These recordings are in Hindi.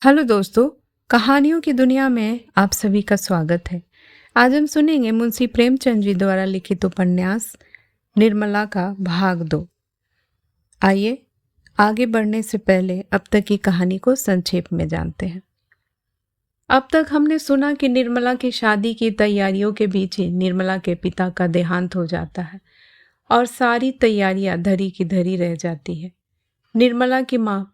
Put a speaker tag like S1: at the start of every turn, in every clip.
S1: हेलो दोस्तों, कहानियों की दुनिया में आप सभी का स्वागत है। आज हम सुनेंगे मुंशी प्रेमचंद जी द्वारा लिखित उपन्यास निर्मला का भाग 2। आइए आगे बढ़ने से पहले अब तक की कहानी को संक्षेप में जानते हैं। अब तक हमने सुना कि निर्मला की शादी की तैयारियों के बीच ही निर्मला के पिता का देहांत हो जाता है और सारी तैयारियां धरी की धरी रह जाती है। निर्मला की माँ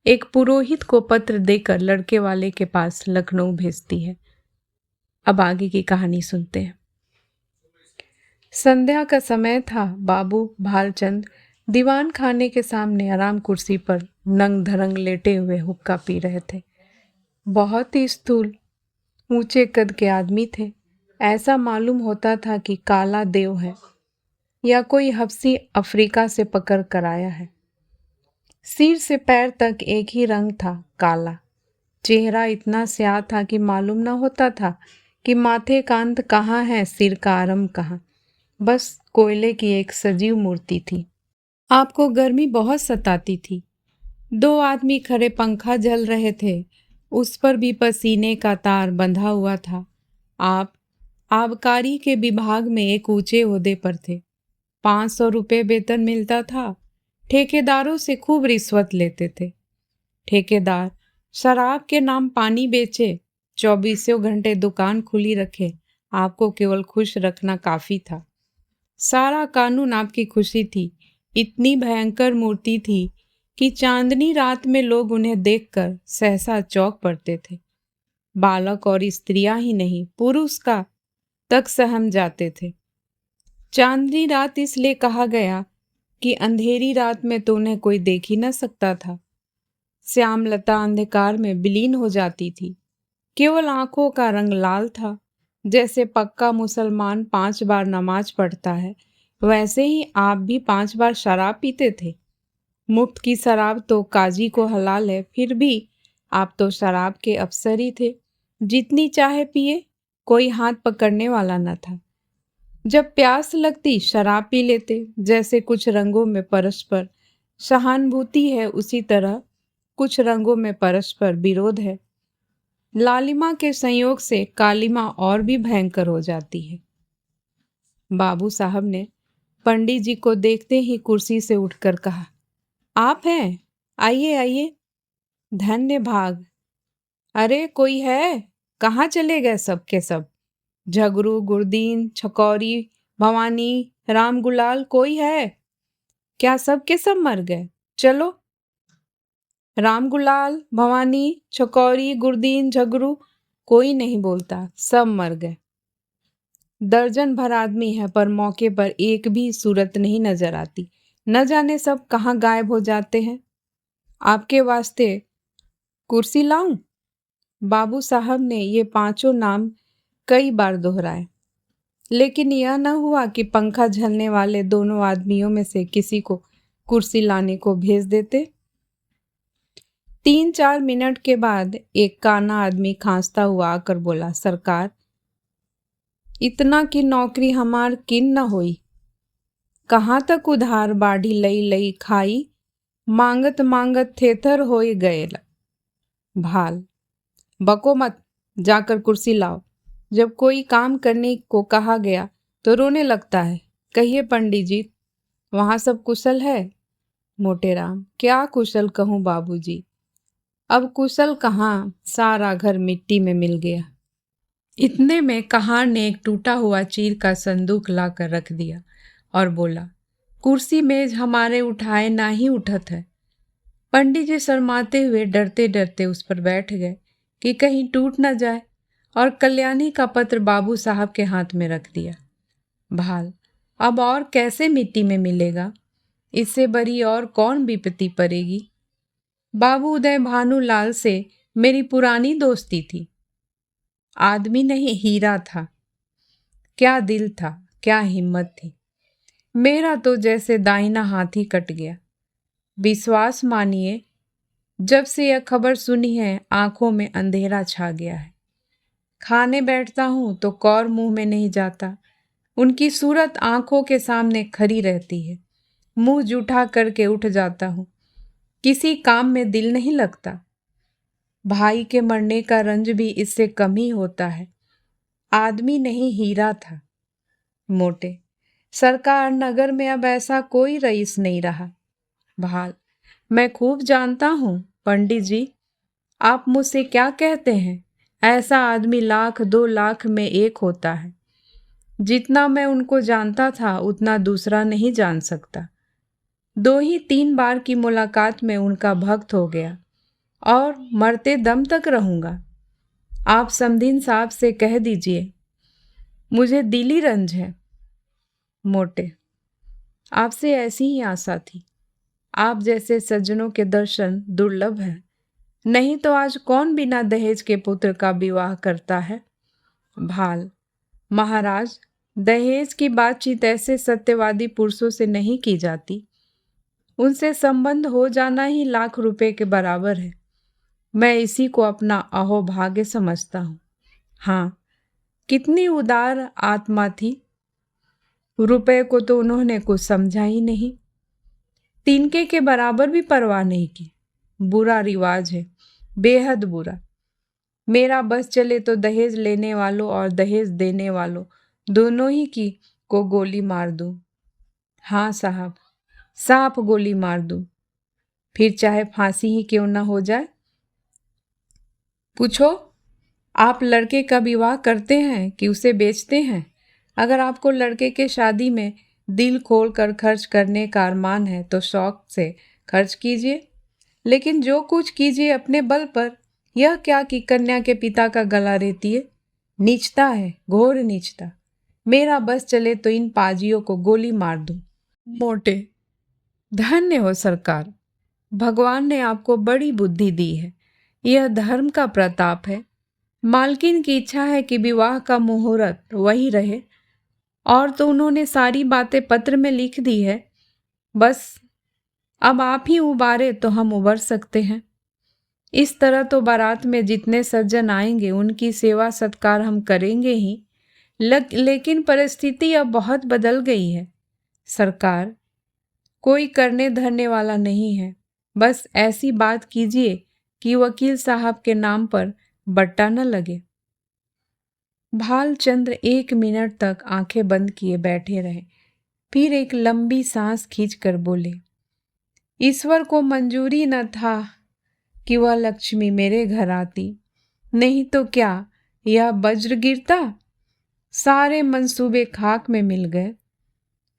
S1: एक पुरोहित को पत्र देकर लड़के वाले के पास लखनऊ भेजती है। अब आगे की कहानी सुनते हैं। संध्या का समय था। बाबू भालचंद दीवान खाने के सामने आराम कुर्सी पर नंग धरंग लेटे हुए हुक्का पी रहे थे। बहुत ही स्थूल ऊंचे कद के आदमी थे। ऐसा मालूम होता था कि काला देव है या कोई हबसी अफ्रीका से पकड़ कर आया है। सिर से पैर तक एक ही रंग था, काला। चेहरा इतना स्याह था कि मालूम न होता था कि माथे का अंत कहाँ है, सिर का आरंभ कहाँ। बस कोयले की एक सजीव मूर्ति थी। आपको गर्मी बहुत सताती थी। 2 आदमी खड़े पंखा जल रहे थे, उस पर भी पसीने का तार बंधा हुआ था। आप आबकारी के विभाग में एक ऊंचे ओहदे पर थे। 500 रुपये वेतन मिलता था। ठेकेदारों से खूब रिश्वत लेते थे। ठेकेदार शराब के नाम पानी बेचे, 24 घंटे दुकान खुली रखे, आपको केवल खुश रखना काफी था। सारा कानून आपकी खुशी थी। इतनी भयंकर मूर्ति थी कि चांदनी रात में लोग उन्हें देखकर सहसा चौंक पड़ते थे। बालक और स्त्रियां ही नहीं, पुरुष का तक सहम जाते थे। चांदनी रात इसलिए कहा गया कि अंधेरी रात में तो उन्हें कोई देख ही न सकता था। श्यामलता अंधकार में विलीन हो जाती थी। केवल आंखों का रंग लाल था। जैसे पक्का मुसलमान 5 बार नमाज पढ़ता है, वैसे ही आप भी 5 बार शराब पीते थे। मुफ्त की शराब तो काजी को हलाल है, फिर भी आप तो शराब के अफसर ही थे। जितनी चाहे पिए, कोई हाथ पकड़ने वाला न था। जब प्यास लगती शराब पी लेते। जैसे कुछ रंगों में परस्पर सहानुभूति है, उसी तरह कुछ रंगों में परस्पर विरोध है। लालिमा के संयोग से कालिमा और भी भयंकर हो जाती है। बाबू साहब ने पंडित जी को देखते ही कुर्सी से उठकर कहा, आप हैं? आइए आइए। धन्य भाग। अरे कोई है? कहाँ चले गए सब के सब? झगरू, गुरदीन, छकौरी, भवानी, राम गुलाल, कोई है क्या? सब के सब मर गए? चलो। राम गुलाल, भवानी, छकौरी, गुरदीन, झगरू, कोई नहीं बोलता, सब मर गए। दर्जन भर आदमी है, पर मौके पर एक भी सूरत नहीं नजर आती। न जाने सब कहाँ गायब हो जाते हैं। आपके वास्ते कुर्सी लाऊं? बाबू साहब ने ये 5 नाम कई बार दोहराए, लेकिन यह न हुआ कि पंखा झलने वाले दोनों आदमियों में से किसी को कुर्सी लाने को भेज देते। 3-4 मिनट के बाद एक काना आदमी खांसता हुआ आकर बोला, सरकार, इतना की नौकरी हमार किन न होई। कहाँ तक उधार बाढ़ी लई लई खाई, मांगत मांगत थेथर होए गए। भाल, बको मत, जाकर कुर्सी लाओ। जब कोई काम करने को कहा गया तो रोने लगता है। कहिए पंडित जी, वहाँ सब कुशल है? मोटेराम, क्या कुशल कहूँ बाबूजी, अब कुशल कहाँ, सारा घर मिट्टी में मिल गया। इतने में कहार ने एक टूटा हुआ चीर का संदूक लाकर रख दिया और बोला, कुर्सी मेज हमारे उठाए ना ही उठत है। पंडित जी शर्माते हुए डरते डरते उस पर बैठ गए कि कहीं टूट न जाए, और कल्याणी का पत्र बाबू साहब के हाथ में रख दिया। भाल, अब और कैसे मिट्टी में मिलेगा? इससे बड़ी और कौन विपत्ति पड़ेगी? बाबू उदय भानुलाल से मेरी पुरानी दोस्ती थी। आदमी नहीं, हीरा था। क्या दिल था, क्या हिम्मत थी। मेरा तो जैसे दाहिना हाथ ही कट गया। विश्वास मानिए, जब से यह खबर सुनी है आंखों में अंधेरा छा गया है। खाने बैठता हूं तो कौर मुंह में नहीं जाता। उनकी सूरत आंखों के सामने खड़ी रहती है। मुंह जूठा करके उठ जाता हूं। किसी काम में दिल नहीं लगता। भाई के मरने का रंज भी इससे कम ही होता है। आदमी नहीं हीरा था। मोटे, सरकार नगर में अब ऐसा कोई रईस नहीं रहा। भाल, मैं खूब जानता हूँ पंडित जी, आप मुझसे क्या कहते हैं। ऐसा आदमी 1,00,000 2 लाख में एक होता है। जितना मैं उनको जानता था उतना दूसरा नहीं जान सकता। 2 ही 3 बार की मुलाकात में उनका भक्त हो गया और मरते दम तक रहूंगा। आप समदीन साहब से कह दीजिए मुझे दिली रंज है। मोटे, आपसे ऐसी ही आशा थी। आप जैसे सज्जनों के दर्शन दुर्लभ हैं। नहीं तो आज कौन बिना दहेज के पुत्र का विवाह करता है। भाल, महाराज, दहेज की बातचीत ऐसे सत्यवादी पुरुषों से नहीं की जाती। उनसे संबंध हो जाना ही ₹1,00,000 के बराबर है। मैं इसी को अपना अहोभाग्य समझता हूँ। हाँ, कितनी उदार आत्मा थी। रुपए को तो उन्होंने कुछ समझा ही नहीं। तिनके के बराबर भी परवाह नहीं की। बुरा रिवाज है, बेहद बुरा। मेरा बस चले तो दहेज लेने वालों और दहेज देने वालों दोनों ही की को गोली मार दूं। हाँ साहब, साफ गोली मार दूं, फिर चाहे फांसी ही क्यों ना हो जाए। पूछो, आप लड़के का विवाह करते हैं कि उसे बेचते हैं। अगर आपको लड़के के शादी में दिल खोल कर खर्च करने का अरमान है तो शौक से खर्च कीजिए, लेकिन जो कुछ कीजिए अपने बल पर। यह क्या कि कन्या के पिता का गला रेतिए। नीचता है, घोर नीचता। मेरा बस चले तो इन पाजियों को गोली मार दूं। मोटे, धन्य हो सरकार, भगवान ने आपको बड़ी बुद्धि दी है। यह धर्म का प्रताप है। मालकिन की इच्छा है कि विवाह का मुहूर्त वही रहे, और तो उन्होंने सारी बातें पत्र में लिख दी है। बस अब आप ही उबारे तो हम उबर सकते हैं। इस तरह तो बारात में जितने सज्जन आएंगे उनकी सेवा सत्कार हम करेंगे ही, लेकिन परिस्थिति अब बहुत बदल गई है सरकार। कोई करने धरने वाला नहीं है। बस ऐसी बात कीजिए कि वकील साहब के नाम पर बट्टा न लगे। भालचंद्र 1 मिनट तक आंखें बंद किए बैठे रहे, फिर एक लंबी सांस खींचकर बोले, ईश्वर को मंजूरी न था कि वह लक्ष्मी मेरे घर आती, नहीं तो क्या यह वज्र गिरता। सारे मंसूबे खाक में मिल गए।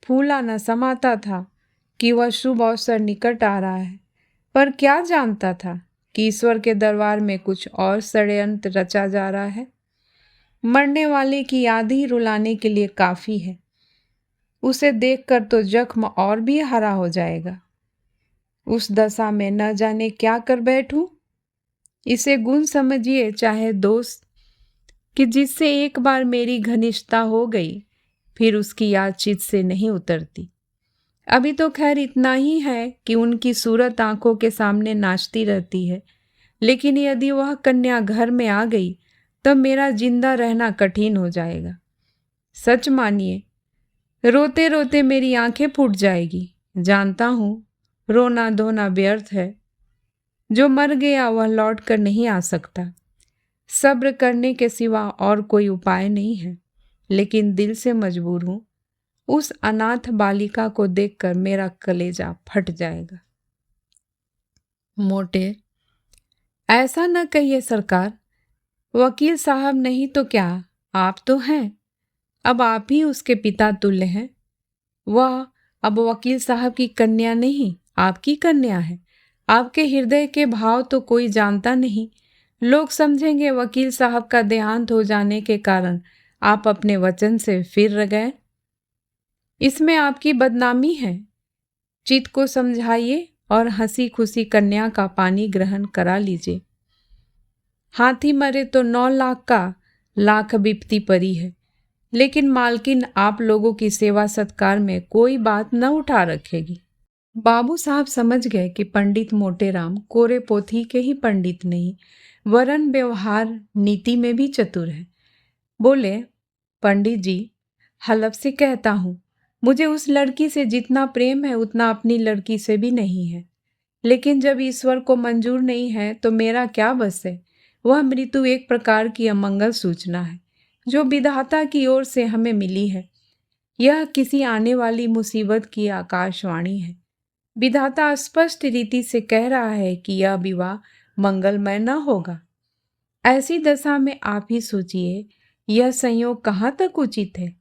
S1: फूला न समाता था कि वह शुभ अवसर निकट आ रहा है, पर क्या जानता था कि ईश्वर के दरबार में कुछ और षड्यंत्र रचा जा रहा है। मरने वाले की याद ही रुलाने के लिए काफी है। उसे देखकर तो जख्म और भी हरा हो जाएगा। उस दशा में न जाने क्या कर बैठूं। इसे गुण समझिए चाहे दोष, कि जिससे एक बार मेरी घनिष्ठता हो गई फिर उसकी याद चित्त से नहीं उतरती। अभी तो खैर इतना ही है कि उनकी सूरत आंखों के सामने नाचती रहती है, लेकिन यदि वह कन्या घर में आ गई तब मेरा जिंदा रहना कठिन हो जाएगा। सच मानिए, रोते रोते मेरी आंखें फूट जाएगी। जानता हूँ रोना धोना व्यर्थ है। जो मर गया वह लौट कर नहीं आ सकता। सब्र करने के सिवा और कोई उपाय नहीं है, लेकिन दिल से मजबूर हूँ। उस अनाथ बालिका को देखकर मेरा कलेजा फट जाएगा। मोटे, ऐसा न कहिए सरकार। वकील साहब नहीं तो क्या, आप तो हैं। अब आप ही उसके पिता तुल्य हैं। वह अब वकील साहब की कन्या नहीं, आपकी कन्या है। आपके हृदय के भाव तो कोई जानता नहीं। लोग समझेंगे वकील साहब का देहांत हो जाने के कारण आप अपने वचन से फिर गए। इसमें आपकी बदनामी है। चित्त को समझाइए और हंसी खुशी कन्या का पानी ग्रहण करा लीजिए। हाथी मरे तो 9 लाख का लाख विपत्ति परी है, लेकिन मालकिन आप लोगों की सेवा सत्कार में कोई बात न उठा रखेगी। बाबू साहब समझ गए कि पंडित मोटेराम कोरे पोथी के ही पंडित नहीं, वरन व्यवहार नीति में भी चतुर है। बोले, पंडित जी, हलफ से कहता हूँ, मुझे उस लड़की से जितना प्रेम है उतना अपनी लड़की से भी नहीं है। लेकिन जब ईश्वर को मंजूर नहीं है तो मेरा क्या बस है। वह मृत्यु एक प्रकार की अमंगल सूचना है जो विधाता की ओर से हमें मिली है। यह किसी आने वाली मुसीबत की आकाशवाणी है। विधाता स्पष्ट रीति से कह रहा है कि यह विवाह मंगलमय न होगा। ऐसी दशा में आप ही सोचिए, यह संयोग कहाँ तक उचित है।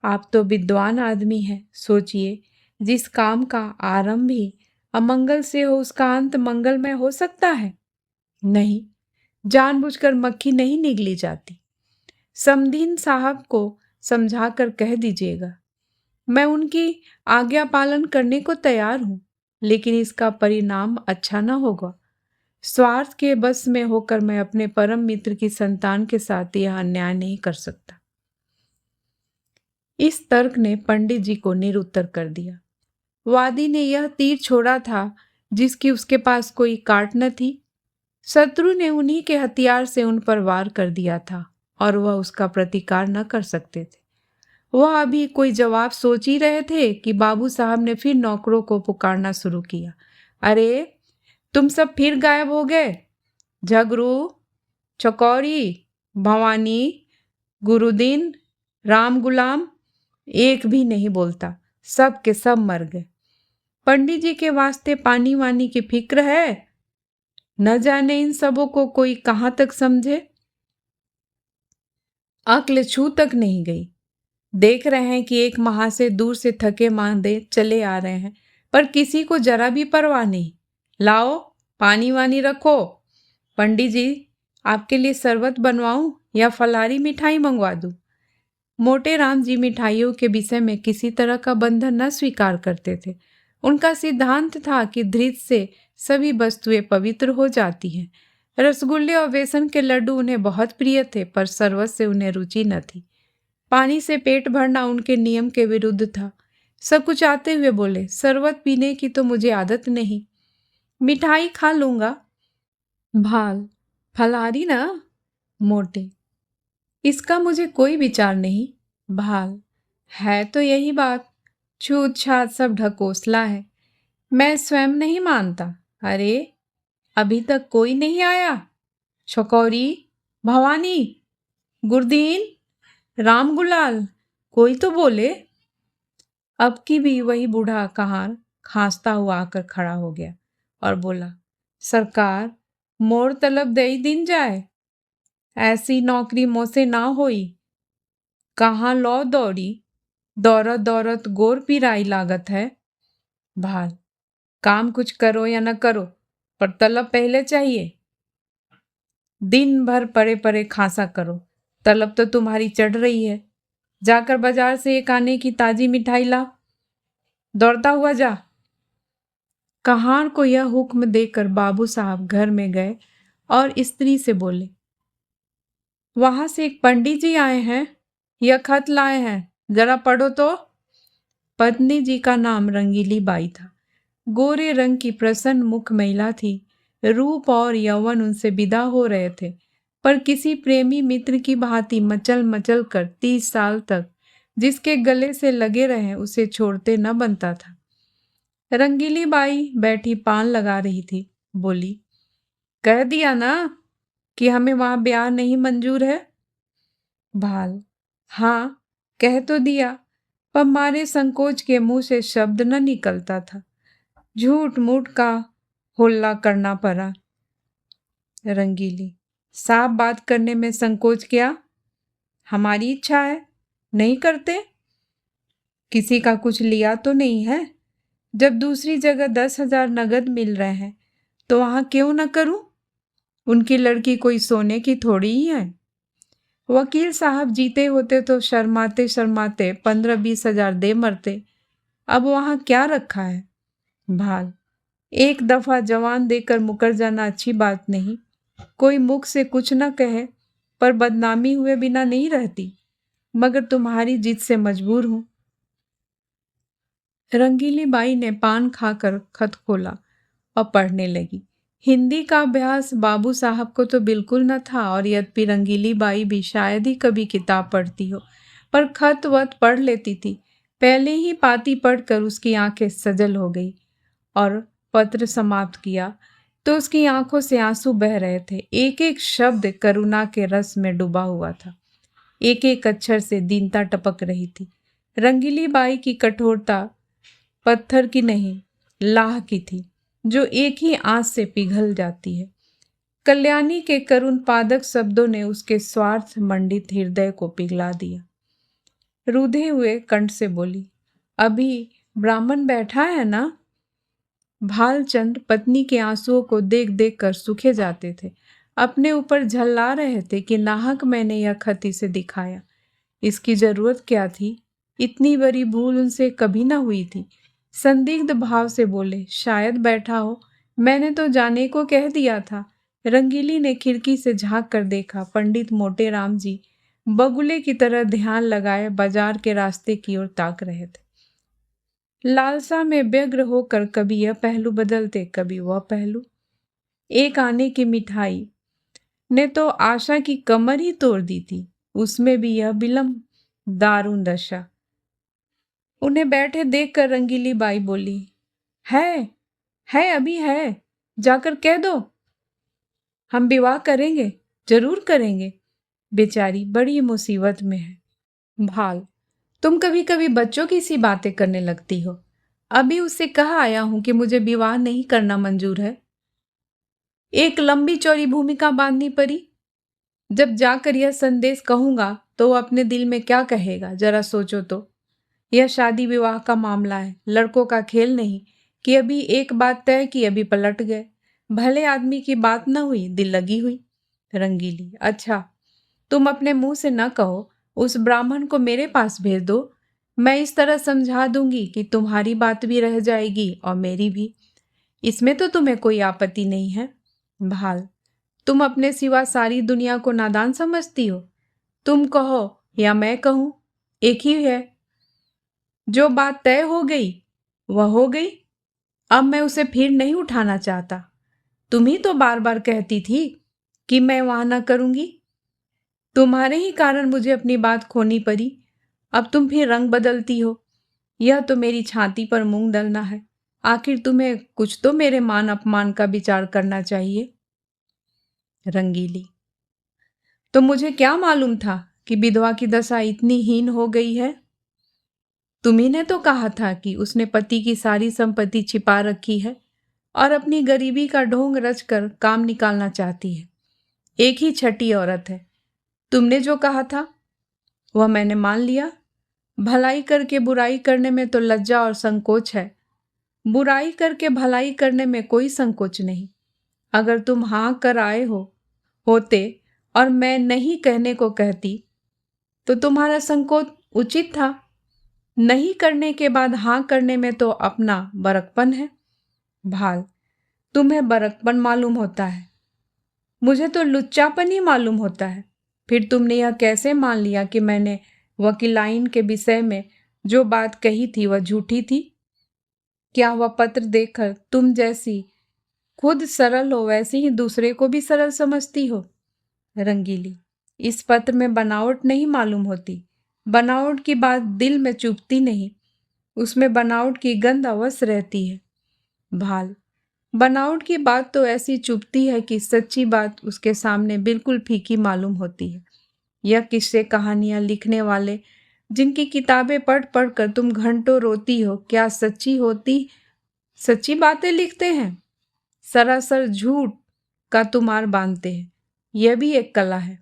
S1: आप तो विद्वान आदमी हैं, सोचिए, जिस काम का आरंभ ही अमंगल से हो उसका अंत मंगलमय हो सकता है? नहीं, जानबूझकर मक्खी नहीं निगली जाती। समदीन साहब को समझा कर कह दीजिएगा, मैं उनकी आज्ञा पालन करने को तैयार हूं, लेकिन इसका परिणाम अच्छा न होगा। स्वार्थ के बस में होकर मैं अपने परम मित्र की संतान के साथ यह अन्याय नहीं कर सकता। इस तर्क ने पंडित जी को निरुत्तर कर दिया। वादी ने यह तीर छोड़ा था जिसकी उसके पास कोई काट न थी। शत्रु ने उन्हीं के हथियार से उन पर वार कर दिया था और वह उसका प्रतिकार न कर सकते थे। वह अभी कोई जवाब सोच ही रहे थे कि बाबू साहब ने फिर नौकरों को पुकारना शुरू किया। अरे, तुम सब फिर गायब हो गए। झगरू, चकौरी, भवानी, गुरुदीन, राम गुलाम, एक भी नहीं बोलता। सब के सब मर गए। पंडित जी के वास्ते पानी वानी की फिक्र है? न जाने इन सबों को कोई कहाँ तक समझे। अक्ल छू तक नहीं गई। देख रहे हैं कि एक माह से दूर से थके मांदे चले आ रहे हैं, पर किसी को जरा भी परवाह नहीं। लाओ, पानी वानी रखो। पंडित जी, आपके लिए शरबत बनवाऊं या फलारी मिठाई मंगवा दूं? मोटे राम जी मिठाइयों के विषय में किसी तरह का बंधन न स्वीकार करते थे। उनका सिद्धांत था कि धृत से सभी वस्तुएं पवित्र हो जाती हैं। रसगुल्ले और बेसन के लड्डू उन्हें बहुत प्रिय थे, पर शरबत से उन्हें रुचि न थी। पानी से पेट भरना उनके नियम के विरुद्ध था। सब कुछ आते हुए बोले, शरबत पीने की तो मुझे आदत नहीं, मिठाई खा लूंगा। भाल, फलारी ना? मोटे, इसका मुझे कोई विचार नहीं। भाल, है तो यही बात। छूत छात सब ढकोसला है, मैं स्वयं नहीं मानता। अरे, अभी तक कोई नहीं आया? छकौरी, भवानी, गुरदीन, राम गुलाल, कोई तो बोले। अब की भी वही बूढ़ा कहार खांसता हुआ आकर खड़ा हो गया और बोला, सरकार, मोर तलब दई दिन जाए, ऐसी नौकरी मोसे ना होई। कहाँ लौ दौड़ी, दौड़त दौड़त गोर पिराई लागत है। भाल, काम कुछ करो या न करो, पर तलब पहले चाहिए। दिन भर परे परे खांसा करो, तलब तो तुम्हारी चढ़ रही है। जाकर बाजार से एक आने की ताजी मिठाई ला, दौड़ता हुआ जा। कहार को यह हुक्म देकर बाबू साहब घर में गए और स्त्री से बोले, वहां से एक पंडित जी आए हैं, यह खत लाए हैं, जरा पढ़ो तो। पत्नी जी का नाम रंगीली बाई था। गोरे रंग की प्रसन्न मुख महिला थी। रूप और यौवन उनसे विदा हो रहे थे, पर किसी प्रेमी मित्र की भांति मचल मचल कर 30 साल तक जिसके गले से लगे रहे उसे छोड़ते न बनता था। रंगीली बाई बैठी पान लगा रही थी, बोली, कह दिया ना कि हमें वहां ब्याह नहीं मंजूर है। भाल, हाँ, कह तो दिया, पर मारे संकोच के मुंह से शब्द न निकलता था। झूठ मूठ का होल्ला करना पड़ा। रंगीली, साफ बात करने में संकोच क्या? हमारी इच्छा है, नहीं करते। किसी का कुछ लिया तो नहीं है। जब दूसरी जगह 10,000 नगद मिल रहे हैं तो वहां क्यों न करूं? उनकी लड़की कोई सोने की थोड़ी ही है। वकील साहब जीते होते तो शर्माते शर्माते 15-20 हजार दे मरते। अब वहां क्या रखा है? भाल, एक दफा जवान देकर मुकर जाना अच्छी बात नहीं। कोई मुख से कुछ न कहे, पर बदनामी हुए बिना नहीं रहती। मगर तुम्हारी जिद से मजबूर हूं। रंगीली बाई ने पान खाकर खत खोला और पढ़ने लगी। हिंदी का अभ्यास बाबू साहब को तो बिल्कुल न था, और यद्यपि रंगीली बाई भी शायद ही कभी किताब पढ़ती हो, पर खत वत पढ़ लेती थी। पहले ही पाती पढ़कर उसकी आंखें सजल हो गई और पत्र समाप्त किया तो उसकी आंखों से आंसू बह रहे थे। एक एक शब्द करुणा के रस में डूबा हुआ था। एक एक अक्षर से दीनता टपक रही थी। रंगीली बाई की कठोरता पत्थर की नहीं, लाह की थी, जो एक ही आंच से पिघल जाती है। कल्याणी के करुण पादक शब्दों ने उसके स्वार्थ मंडित हृदय को पिघला दिया। रूधे हुए कंठ से बोली, अभी ब्राह्मण बैठा है ना? भालचंद पत्नी के आंसुओं को देख देख कर सूखे जाते थे। अपने ऊपर झल्ला रहे थे कि नाहक मैंने यह खत इसे दिखाया। इसकी जरूरत क्या थी? इतनी बड़ी भूल उनसे कभी ना हुई थी। संदिग्ध भाव से बोले, शायद बैठा हो, मैंने तो जाने को कह दिया था। रंगीली ने खिड़की से झांक कर देखा। पंडित मोटे राम जी बगुले की तरह ध्यान लगाए बाजार के रास्ते की ओर ताक रहे थे। लालसा में व्यग्र होकर कभी यह पहलू बदलते, कभी वह पहलू। एक आने की मिठाई ने तो आशा की कमर ही तोड़ दी थी। उसमें भी यह विलंब, दारुण दशा। उन्हें बैठे देखकर रंगीली बाई बोली, है अभी है, जाकर कह दो। हम विवाह करेंगे, जरूर करेंगे। बेचारी बड़ी मुसीबत में है। भाल, तुम कभी कभी बच्चों की सी बातें करने लगती हो। अभी उससे कहा आया हूं कि मुझे विवाह नहीं करना मंजूर है। एक लंबी चौड़ी भूमिका बांधनी पड़ी। जब जाकर यह संदेश कहूंगा तो वो अपने दिल में क्या कहेगा, जरा सोचो तो। यह शादी विवाह का मामला है, लड़कों का खेल नहीं कि अभी एक बात तय की अभी पलट गए। भले आदमी की बात न हुई, दिल लगी हुई। रंगीली, अच्छा, तुम अपने मुंह से न कहो, उस ब्राह्मण को मेरे पास भेज दो। मैं इस तरह समझा दूंगी कि तुम्हारी बात भी रह जाएगी और मेरी भी। इसमें तो तुम्हें कोई आपत्ति नहीं है। भाल, तुम अपने सिवा सारी दुनिया को नादान समझती हो। तुम कहो या मैं कहूं, एक ही है। जो बात तय हो गई वह हो गई। अब मैं उसे फिर नहीं उठाना चाहता। तुम ही तो बार बार कहती थी कि मैं वहां ना करूंगी। तुम्हारे ही कारण मुझे अपनी बात खोनी पड़ी। अब तुम फिर रंग बदलती हो। यह तो मेरी छाती पर मूंग डलना है। आखिर तुम्हें कुछ तो मेरे मान अपमान का विचार करना चाहिए। रंगीली, तो मुझे क्या मालूम था कि विधवा की दशा इतनी हीन हो गई है। तुम्ही ने तो कहा था कि उसने पति की सारी संपत्ति छिपा रखी है और अपनी गरीबी का ढोंग रचकर काम निकालना चाहती है। एक ही छठी औरत है। तुमने जो कहा था वह मैंने मान लिया। भलाई करके बुराई करने में तो लज्जा और संकोच है। बुराई करके भलाई करने में कोई संकोच नहीं। अगर तुम हाँ कर आए होते और मैं नहीं कहने को कहती तो तुम्हारा संकोच उचित था। नहीं करने के बाद हाँ करने में तो अपना बरकपन है। भाल, तुम्हें बरकपन मालूम होता है, मुझे तो लुच्चापन ही मालूम होता है। फिर तुमने यह कैसे मान लिया कि मैंने वकीलाइन के विषय में जो बात कही थी वह झूठी थी? क्या वह पत्र देखकर तुम जैसी खुद सरल हो वैसे ही दूसरे को भी सरल समझती हो? रंगीली, इस पत्र में बनावट नहीं मालूम होती। बनावट की बात दिल में चुभती नहीं, उसमें बनावट की गंध अवश्य रहती है। भाल, बनावट की बात तो ऐसी चुभती है कि सच्ची बात उसके सामने बिल्कुल फीकी मालूम होती है। यह किस्से कहानियां लिखने वाले जिनकी किताबें पढ़ पढ़ कर तुम घंटों रोती हो, क्या सच्ची बातें लिखते हैं? सरासर झूठ का तुमार बांधते हैं। यह भी एक कला है।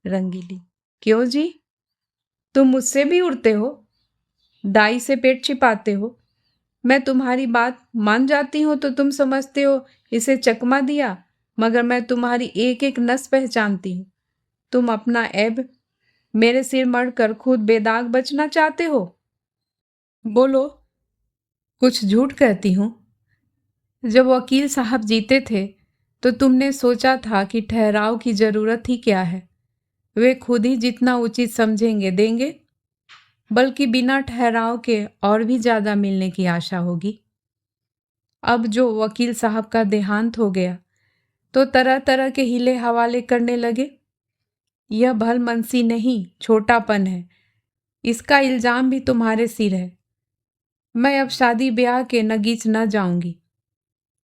S1: रंगीली, क्यों जी? तुम मुझसे भी उड़ते हो, दाई से पेट छिपाते हो। मैं तुम्हारी बात मान जाती हूँ तो तुम समझते हो इसे चकमा दिया, मगर मैं तुम्हारी एक एक नस पहचानती हूँ। तुम अपना ऐब मेरे सिर मढ़कर खुद बेदाग बचना चाहते हो। बोलो, कुछ झूठ कहती हूँ? जब वकील साहब जीते थे तो तुमने सोचा था कि ठहराव की जरूरत ही क्या है, वे खुद ही जितना उचित समझेंगे देंगे, बल्कि बिना ठहराव के और भी ज्यादा मिलने की आशा होगी। अब जो वकील साहब का देहांत हो गया तो तरह तरह के हीले हवाले करने लगे। यह भलमनसी नहीं, छोटापन है। इसका इल्जाम भी तुम्हारे सिर है। मैं अब शादी ब्याह के नगीच न जाऊंगी।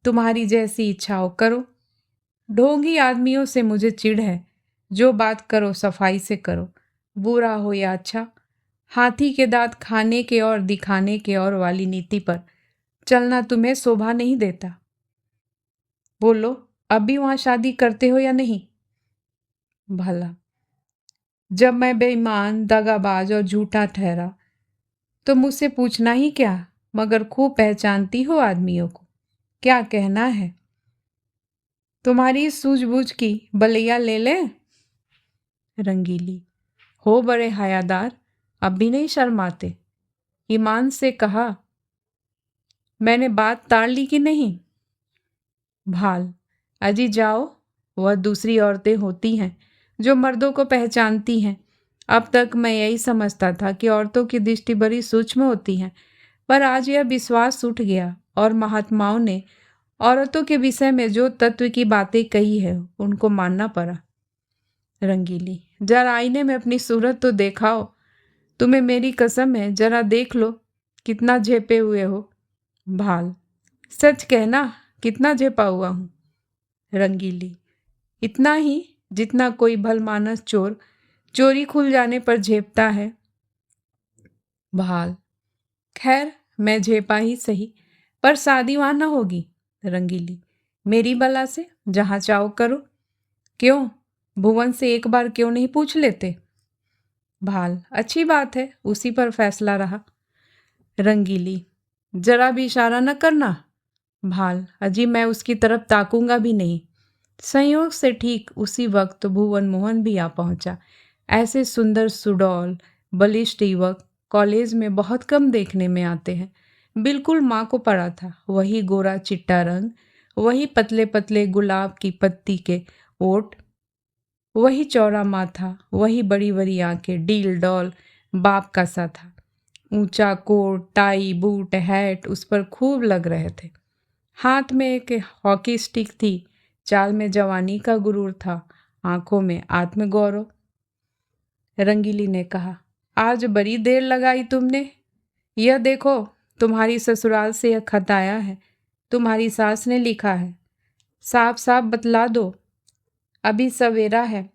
S1: तुम्हारी जैसी इच्छाओ करो। ढोंगी आदमियों से मुझे चिढ़ है। जो बात करो सफाई से करो, बुरा हो या अच्छा। हाथी के दांत खाने के और दिखाने के और वाली नीति पर चलना तुम्हें शोभा नहीं देता। बोलो, अब भी वहां शादी करते हो या नहीं? भला, जब मैं बेईमान, दगाबाज और झूठा ठहरा तो मुझसे पूछना ही क्या, मगर खूब पहचानती हो आदमियों को। क्या कहना है? तुम्हारी सूझबूझ की बलैया ले लें? रंगीली, हो बड़े हयादार, अब भी नहीं शर्माते। ईमान से कहा, मैंने बात ताड़ ली कि नहीं? भाल, अजी जाओ। वह दूसरी औरतें होती हैं जो मर्दों को पहचानती हैं। अब तक मैं यही समझता था कि औरतों की दृष्टि बड़ी सूक्ष्म होती है, पर आज यह विश्वास उठ गया और महात्माओं ने औरतों के विषय में जो तत्व की बातें कही है उनको मानना पड़ा। रंगीली, जरा आईने में अपनी सूरत तो देखाओ। तुम्हें मेरी कसम है, जरा देख लो कितना झेपे हुए हो। भाल, सच कहना, कितना झेपा हुआ हूँ? रंगीली, इतना ही जितना कोई भलमानस चोर चोरी खुल जाने पर झेपता है। भाल, खैर मैं झेपा ही सही, पर शादी वहां न होगी। रंगीली, मेरी बला से, जहां चाहो करो। क्यों, भुवन से एक बार क्यों नहीं पूछ लेते? भाल, अच्छी बात है, उसी पर फैसला रहा। रंगीली, जरा भी इशारा न करना। भाल, अजी मैं उसकी तरफ ताकूंगा भी नहीं। संयोग से ठीक उसी वक्त भुवन मोहन भी आ पहुंचा। ऐसे सुंदर सुडौल बलिष्ठ युवक कॉलेज में बहुत कम देखने में आते हैं। बिल्कुल माँ को पड़ा था। वही गोरा चिट्टा रंग, वही पतले पतले गुलाब की पत्ती के ओठ, वही चौड़ा माथा, वही बड़ी बड़ी आंखें, डील डॉल बाप का सा था। ऊंचा कोट, टाई, बूट, हैट उस पर खूब लग रहे थे। हाथ में एक हॉकी स्टिक थी। चाल में जवानी का गुरूर था, आंखों में आत्मगौरव। रंगीली ने कहा, आज बड़ी देर लगाई तुमने। यह देखो, तुम्हारी ससुराल से यह खत आया है। तुम्हारी सास ने लिखा है। साफ साफ बतला दो, अभी सवेरा है।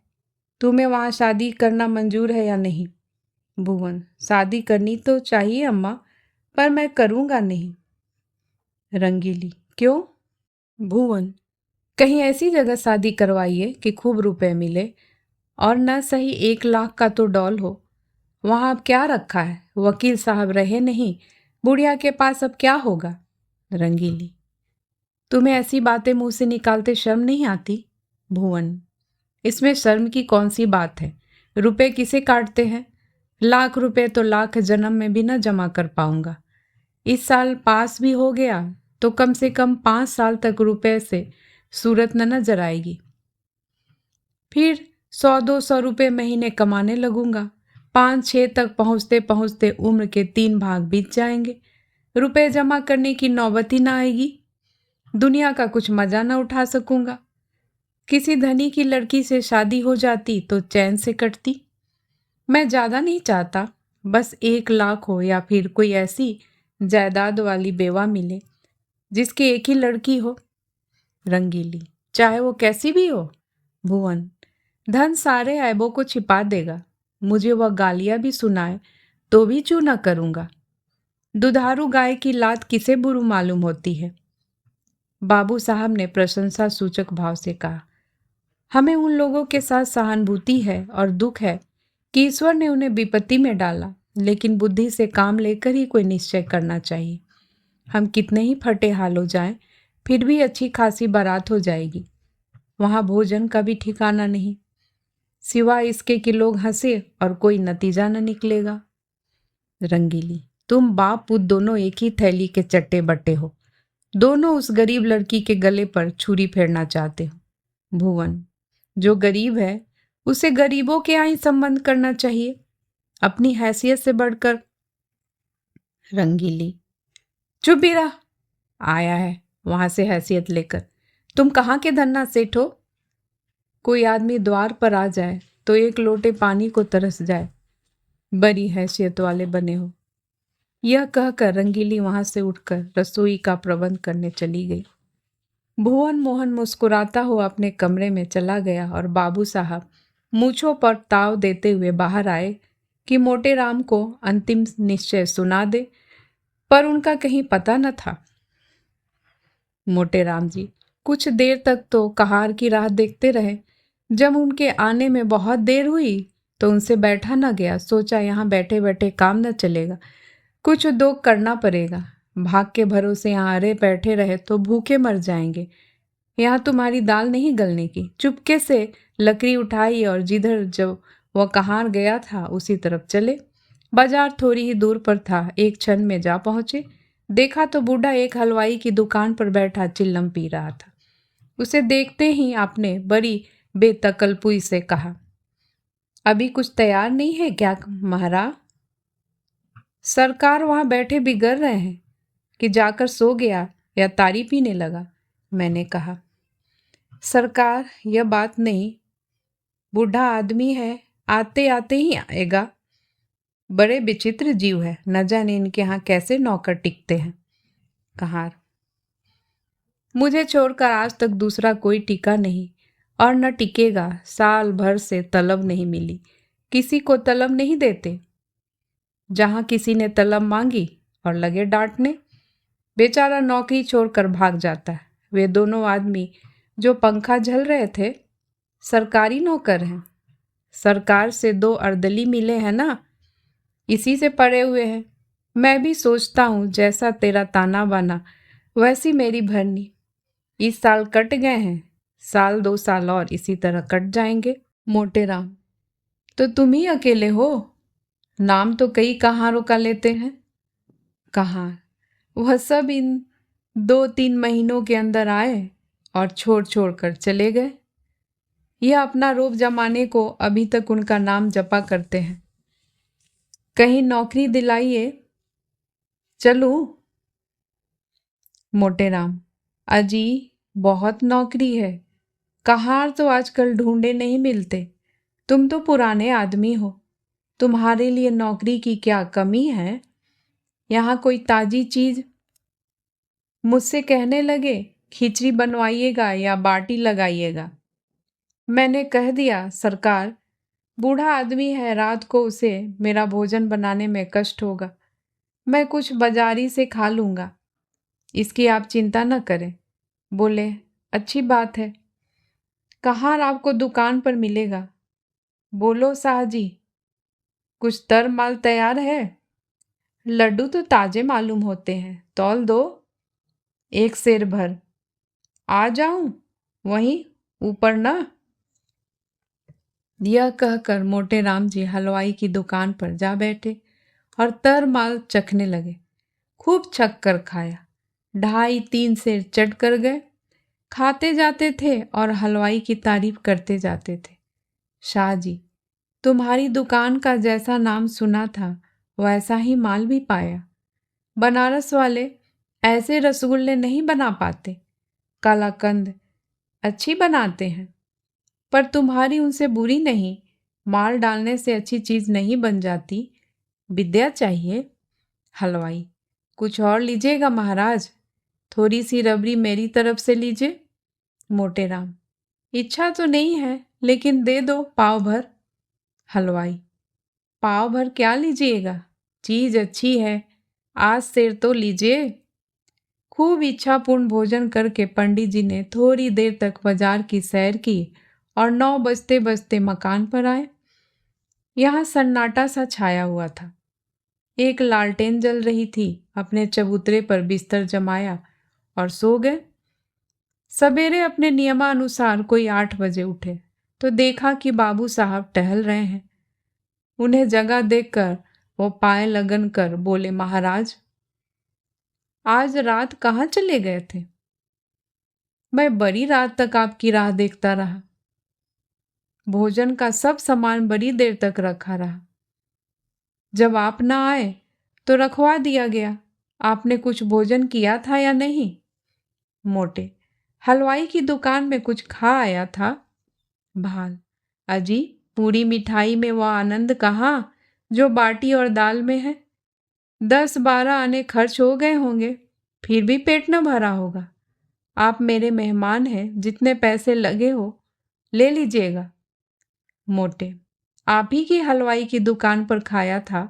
S1: तुम्हें वहाँ शादी करना मंजूर है या नहीं? भुवन, शादी करनी तो चाहिए अम्मा, पर मैं करूँगा नहीं। रंगीली, क्यों? भुवन, कहीं ऐसी जगह शादी करवाइए कि खूब रुपए मिले, और न सही 1 लाख का तो डॉल हो। वहाँ अब क्या रखा है? वकील साहब रहे नहीं, बुढ़िया के पास अब क्या होगा? रंगीली, तुम्हें ऐसी बातें मुंह से निकालते शर्म नहीं आती? भुवन, इसमें शर्म की कौन सी बात है? रुपए किसे काटते हैं? 1 लाख रुपए तो लाख जन्म में भी न जमा कर पाऊंगा। इस साल पास भी हो गया तो कम से कम 5 साल तक रुपए से सूरत न नजर आएगी। फिर 100-200 रुपये महीने कमाने लगूंगा। 5-6 तक पहुंचते पहुंचते उम्र के 3 भाग बीत जाएंगे। रुपए जमा करने की नौबत ही ना आएगी। दुनिया का कुछ मजा ना उठा सकूंगा। किसी धनी की लड़की से शादी हो जाती तो चैन से कटती। मैं ज़्यादा नहीं चाहता, बस 1 लाख हो या फिर कोई ऐसी जायदाद वाली बेवा मिले जिसकी एक ही लड़की हो। रंगीली, चाहे वो कैसी भी हो। भुवन, धन सारे ऐबों को छिपा देगा। मुझे वह गालियां भी सुनाए तो भी चू न करूंगा। दुधारू गाय की लात किसे बुरू मालूम होती है? बाबू साहब ने प्रशंसा सूचक भाव से कहा, हमें उन लोगों के साथ सहानुभूति है और दुख है कि ईश्वर ने उन्हें विपत्ति में डाला, लेकिन बुद्धि से काम लेकर ही कोई निश्चय करना चाहिए। हम कितने ही फटे हाल हो जाएं, फिर भी अच्छी खासी बारात हो जाएगी। वहाँ भोजन का भी ठिकाना नहीं, सिवाय इसके कि लोग हंसे और कोई नतीजा न निकलेगा। रंगीली, तुम बाप पुत दोनों एक ही थैली के चट्टे बट्टे हो। दोनों उस गरीब लड़की के गले पर छुरी फेरना चाहते हो। भुवन, जो गरीब है उसे गरीबों के यहाँ ही संबंध करना चाहिए, अपनी हैसियत से बढ़कर। रंगीली, चुप ही रह। आया है वहां से हैसियत लेकर। तुम कहाँ के धन्ना सेठ हो? कोई आदमी द्वार पर आ जाए तो एक लोटे पानी को तरस जाए, बड़ी हैसियत वाले बने हो। यह कहकर रंगीली वहां से उठकर रसोई का प्रबंध करने चली गई। भुवन मोहन मुस्कुराता हुआ अपने कमरे में चला गया और बाबू साहब मूछों पर ताव देते हुए बाहर आए कि मोटे राम को अंतिम निश्चय सुना दे, पर उनका कहीं पता न था। मोटे राम जी कुछ देर तक तो कहार की राह देखते रहे। जब उनके आने में बहुत देर हुई तो उनसे बैठा न गया। सोचा यहाँ बैठे बैठे काम न चलेगा, कुछ उद्योग करना पड़ेगा। भाग के भरोसे यहाँ अरे बैठे रहे तो भूखे मर जाएंगे। यहाँ तुम्हारी दाल नहीं गलने की। चुपके से लकड़ी उठाई और जिधर जब वह कहार गया था उसी तरफ चले। बाजार थोड़ी ही दूर पर था। एक क्षण में जा पहुंचे। देखा तो बूढ़ा एक हलवाई की दुकान पर बैठा चिल्लम पी रहा था। उसे देखते ही आपने बड़ी बेतकल्पुई से कहा, अभी कुछ तैयार नहीं है क्या महाराज? सरकार वहां बैठे बिगड़ रहे हैं कि जाकर सो गया या तारी पीने लगा? मैंने कहा, सरकार यह बात नहीं, बूढ़ा आदमी है, आते आते ही आएगा। बड़े विचित्र जीव है, न जाने इनके यहाँ कैसे नौकर टिकते हैं। कहार, मुझे छोड़कर आज तक दूसरा कोई टिका नहीं और न टिकेगा। साल भर से तलब नहीं मिली, किसी को तलब नहीं देते। जहां किसी ने तलब मांगी और लगे डांटने, बेचारा नौकरी छोड़कर भाग जाता है। वे दोनों आदमी जो पंखा झल रहे थे सरकारी नौकर हैं। सरकार से 2 अर्दली मिले हैं ना, इसी से पड़े हुए हैं। मैं भी सोचता हूँ जैसा तेरा ताना बाना वैसी मेरी भरनी। इस साल कट गए हैं, साल 2 साल और इसी तरह कट जाएंगे। मोटे राम, तो तुम ही अकेले हो? नाम तो कई कहारों का लेते हैं। कहार, वह सब इन 2-3 महीनों के अंदर आए और छोड़ छोड़ कर चले गए। यह अपना रूप जमाने को अभी तक उनका नाम जपा करते हैं। कहीं नौकरी दिलाइए, चलूं? मोटे राम, अजी बहुत नौकरी है। कहार तो आजकल ढूंढे नहीं मिलते। तुम तो पुराने आदमी हो, तुम्हारे लिए नौकरी की क्या कमी है? यहाँ कोई ताजी चीज? मुझसे कहने लगे खिचड़ी बनवाइएगा या बाटी लगाइएगा। मैंने कह दिया, सरकार बूढ़ा आदमी है, रात को उसे मेरा भोजन बनाने में कष्ट होगा। मैं कुछ बाजारी से खा लूँगा, इसकी आप चिंता न करें। बोले, अच्छी बात है। कहार आपको दुकान पर मिलेगा। बोलो साहजी, कुछ तर माल तैयार है? लड्डू तो ताजे मालूम होते हैं, तौल दो 1 सेर भर। आ जाऊं वहीं ऊपर ना? यह कहकर मोटे राम जी हलवाई की दुकान पर जा बैठे और तर माल चखने लगे। खूब छक कर खाया। 2.5-3 सेर चट कर गए। खाते जाते थे और हलवाई की तारीफ करते जाते थे। शाह जी, तुम्हारी दुकान का जैसा नाम सुना था वैसा ही माल भी पाया। बनारस वाले ऐसे रसगुल्ले नहीं बना पाते। कालाकंद अच्छी बनाते हैं, पर तुम्हारी उनसे बुरी नहीं। माल डालने से अच्छी चीज नहीं बन जाती, विद्या चाहिए। हलवाई, कुछ और लीजिएगा महाराज? थोड़ी सी रबड़ी मेरी तरफ से लीजिए। मोटे राम, इच्छा तो नहीं है, लेकिन दे दो पाव भर। हलवाई, पाव भर क्या लीजिएगा? चीज अच्छी है, आज सेर तो लीजिए। खूब इच्छापूर्ण भोजन करके पंडित जी ने थोड़ी देर तक बाजार की सैर की और 9 बजते बजते मकान पर आए। यहाँ सन्नाटा सा छाया हुआ था। एक लालटेन जल रही थी। अपने चबूतरे पर बिस्तर जमाया और सो गए। सवेरे अपने नियमानुसार कोई 8 बजे उठे तो देखा कि बाबू साहब टहल रहे हैं। उन्हें जगह देखकर वो पाए लगन कर बोले, महाराज आज रात कहाँ चले गए थे? मैं बड़ी रात तक आपकी राह देखता रहा। भोजन का सब सामान बड़ी देर तक रखा रहा। जब आप ना आए तो रखवा दिया गया। आपने कुछ भोजन किया था या नहीं? मोटे, हलवाई की दुकान में कुछ खा आया था। भाल, अजी पूरी मिठाई में वह आनंद कहाँ जो बाटी और दाल में है। 10-12 आने खर्च हो गए होंगे, फिर भी पेट न भरा होगा। आप मेरे मेहमान हैं, जितने पैसे लगे हो ले लीजिएगा। मोटे, आप ही की हलवाई की दुकान पर खाया था,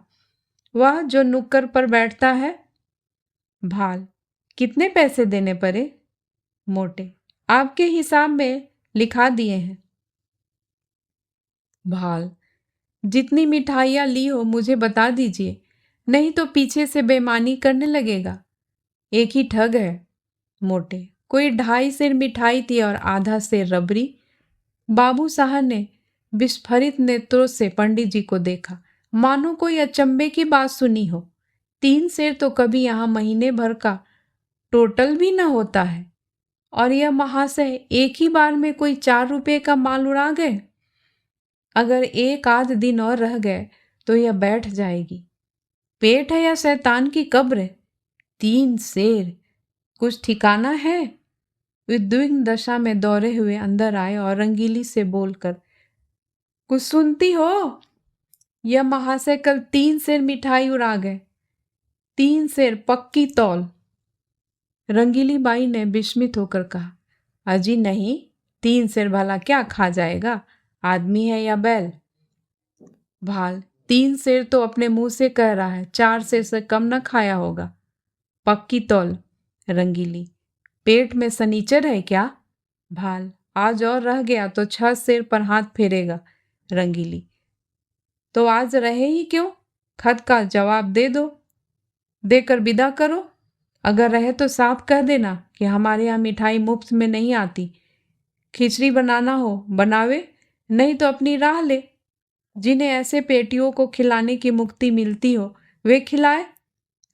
S1: वह जो नुक्कड़ पर बैठता है। भाल, कितने पैसे देने पड़े? मोटे, आपके हिसाब में लिखा दिए हैं। भाल, जितनी मिठाइयाँ ली हो मुझे बता दीजिए, नहीं तो पीछे से बेईमानी करने लगेगा। एक ही ठग है। मोटे, कोई 2.5 सेर मिठाई थी और आधा सेर रबड़ी। बाबू साहब ने विस्फारित नेत्रों से पंडित जी को देखा, मानो कोई अचंभे की बात सुनी हो। 3 सेर तो कभी यहाँ महीने भर का टोटल भी न होता है, और यह महाशय एक ही बार में कोई 4 रुपए का माल उड़ा गए। अगर एक आध दिन और रह गए तो यह बैठ जाएगी। पेट है या शैतान की कब्र? 3 सेर, कुछ ठिकाना है? उद्विग्न दशा में दौड़े हुए अंदर आए और रंगीली से बोलकर, कुछ सुनती हो? यह महाशय कल 3 सेर मिठाई उड़ा गए। 3 सेर पक्की तौल। रंगीली बाई ने विस्मित होकर कहा, अजी नहीं, 3 सेर भला क्या खा जाएगा, आदमी है या बैल? भाल, 3 सेर तो अपने मुंह से कह रहा है, 4 सेर से कम न खाया होगा। पक्की तौल। रंगीली, पेट में सनीचर है क्या? भाल, आज और रह गया तो 6 सेर पर हाथ फेरेगा। रंगीली, तो आज रहे ही क्यों? खत का जवाब दे दो, देकर विदा करो। अगर रहे तो साफ कह देना कि हमारे यहाँ मिठाई मुफ्त में नहीं आती। खिचड़ी बनाना हो बनावे, नहीं तो अपनी राह ले। जिन्हें ऐसे पेटियों को खिलाने की मुक्ति मिलती हो वे खिलाए,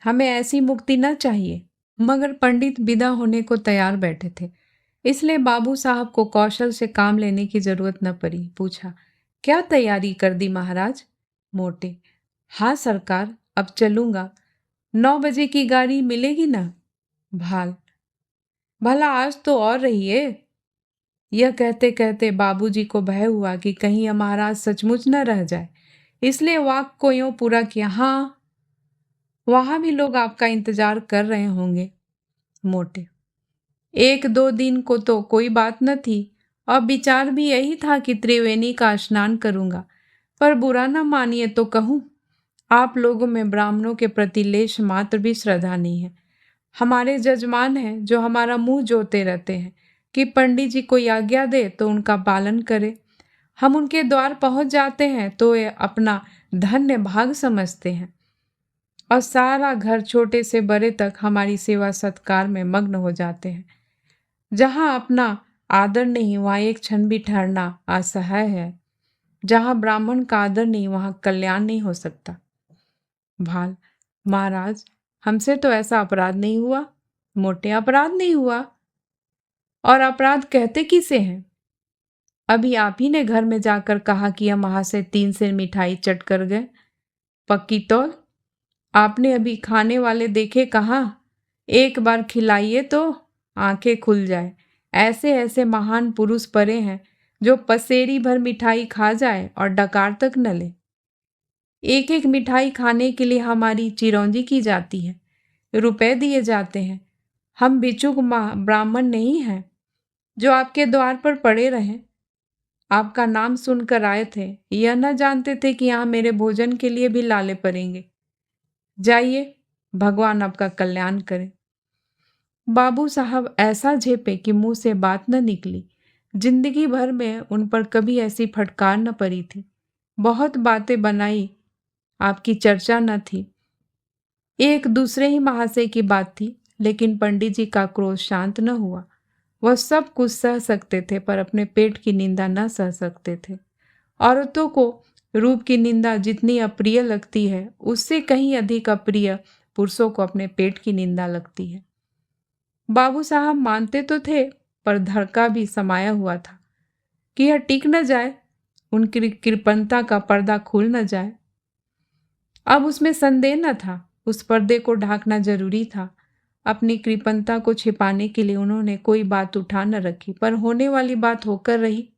S1: हमें ऐसी मुक्ति न चाहिए। मगर पंडित विदा होने को तैयार बैठे थे, इसलिए बाबू साहब को कौशल से काम लेने की जरूरत न पड़ी। पूछा, क्या तैयारी कर दी महाराज? मोटे, हाँ सरकार, अब चलूंगा। 9 बजे की गाड़ी मिलेगी ना? भाल, भला आज तो और रहिए। यह कहते कहते बाबूजी को भय हुआ कि कहीं यह महाराज सचमुच न रह जाए, इसलिए वाक्य को यूं पूरा किया, हाँ, वहां भी लोग आपका इंतजार कर रहे होंगे। मोटे, 1-2 दिन को तो कोई बात न थी, और विचार भी यही था कि त्रिवेणी का स्नान करूंगा, पर बुरा न मानिए तो कहूं, आप लोगों में ब्राह्मणों के प्रति लेश मात्र भी श्रद्धा नहीं है। हमारे जजमान हैं जो हमारा मुंह जोते रहते हैं कि पंडित जी कोई आज्ञा दे तो उनका पालन करे। हम उनके द्वार पहुंच जाते हैं तो ये अपना धन्य भाग समझते हैं, और सारा घर छोटे से बड़े तक हमारी सेवा सत्कार में मग्न हो जाते हैं। जहां अपना आदर नहीं वहां एक क्षण भी ठहरना असह्य है। जहां ब्राह्मण का आदर नहीं वहां कल्याण नहीं हो सकता। भाल, महाराज, हमसे तो ऐसा अपराध नहीं हुआ। मोटे, अपराध नहीं हुआ? और अपराध कहते किसे हैं? अभी आप ही ने घर में जाकर कहा कि यह महाशय 3 सेर मिठाई चट कर गए। पक्की तौल, आपने अभी खाने वाले देखे कहाँ? एक बार खिलाइए तो आंखें खुल जाए। ऐसे ऐसे महान पुरुष परे हैं जो पसेरी भर मिठाई खा जाए और डकार तक न ले। एक एक मिठाई खाने के लिए हमारी चिरौंजी की जाती है, रुपए दिए जाते हैं। हम भिक्षुक ब्राह्मण नहीं हैं जो आपके द्वार पर पड़े रहें। आपका नाम सुनकर आए थे, यह न जानते थे कि यहाँ मेरे भोजन के लिए भी लाले पड़ेंगे। जाइए, भगवान आपका कल्याण करे। बाबू साहब ऐसा झेपे कि मुंह से बात न निकली। जिंदगी भर में उन पर कभी ऐसी फटकार न पड़ी थी। बहुत बातें बनाई, आपकी चर्चा न थी। एक दूसरे ही महाशय की बात थी, लेकिन पंडित जी का क्रोध शांत न हुआ। वह सब कुछ सह सकते थे पर अपने पेट की निंदा न सह सकते थे। औरतों को रूप की निंदा जितनी अप्रिय लगती है, उससे कहीं अधिक अप्रिय पुरुषों को अपने पेट की निंदा लगती है। बाबू साहब मानते तो थे, पर धड़का भी समाया हुआ था कि यह टिक न जाए, उनकी कृपणता का पर्दा खुल न जाए। अब उसमें संदेह न था, उस पर्दे को ढांकना जरूरी था। अपनी कृपणता को छिपाने के लिए उन्होंने कोई बात उठा न रखी, पर होने वाली बात होकर रही।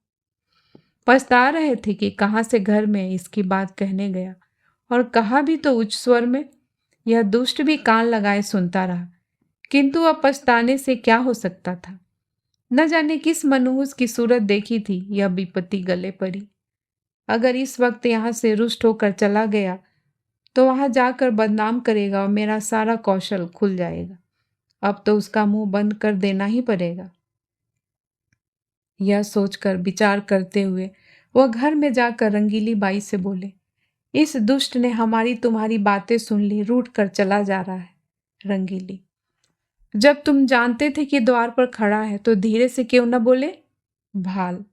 S1: पछता रहे थे कि कहाँ से घर में इसकी बात कहने गया, और कहा भी तो उच्च स्वर में। यह दुष्ट भी कान लगाए सुनता रहा, किंतु अब पछताने से क्या हो सकता था। न जाने किस मनहूस की सूरत देखी थी यह विपत्ति गले पड़ी। अगर इस वक्त यहाँ से रुष्ट होकर चला गया तो वहां जाकर बदनाम करेगा और मेरा सारा कौशल खुल जाएगा। अब तो उसका मुंह बंद कर देना ही पड़ेगा। यह सोचकर विचार करते हुए वह घर में जाकर रंगीली बाई से बोले, इस दुष्ट ने हमारी तुम्हारी बातें सुन ली, रूठ कर चला जा रहा है। रंगीली, जब तुम जानते थे कि द्वार पर खड़ा है तो धीरे से क्यों न बोले? भाल,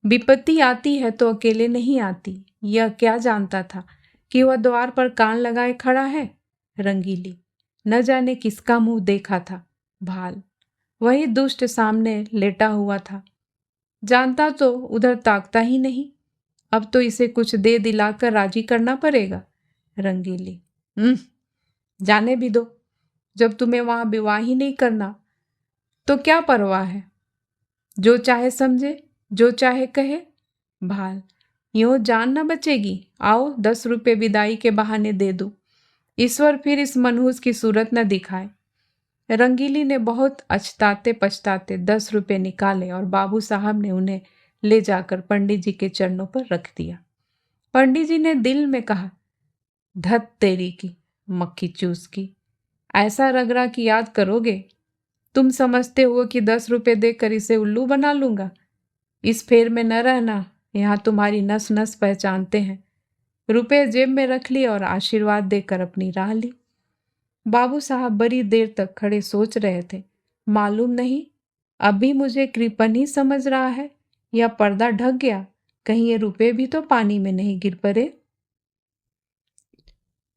S1: विपत्ति आती है तो अकेले नहीं आती। यह क्या जानता था कि वह द्वार पर कान लगाए खड़ा है? रंगीली, न जाने किसका मुंह देखा था। भाल, वही दुष्ट सामने लेटा हुआ था। जानता तो उधर ताकता ही नहीं। अब तो इसे कुछ दे दिलाकर राजी करना पड़ेगा। रंगीली, जाने भी दो। जब तुम्हें वहां विवाह ही नहीं करना तो क्या परवाह है? जो चाहे समझे, जो चाहे कहे। भाल, यूं जान न बचेगी। आओ 10 रुपये विदाई के बहाने दे दो। ईश्वर फिर इस मनहूस की सूरत न दिखाए। रंगीली ने बहुत अछताते पछताते 10 रुपये निकाले और बाबू साहब ने उन्हें ले जाकर पंडित जी के चरणों पर रख दिया। पंडित जी ने दिल में कहा, धत तेरी की मक्खी चूस की, ऐसा रगड़ा कि याद करोगे? तुम समझते हो कि 10 रुपये देकर इसे उल्लू बना लूंगा? इस फेर में न रहना, यहाँ तुम्हारी नस नस पहचानते हैं। रुपये जेब में रख लिए और आशीर्वाद देकर अपनी राह ली। बाबू साहब बड़ी देर तक खड़े सोच रहे थे। मालूम नहीं अभी मुझे कृपण ही समझ रहा है या पर्दा ढक गया, कहीं ये रुपये भी तो पानी में नहीं गिर पड़े।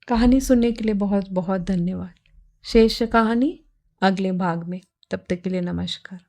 S1: कहानी सुनने के लिए बहुत बहुत धन्यवाद। शेष कहानी अगले भाग में। तब तक के लिए नमस्कार।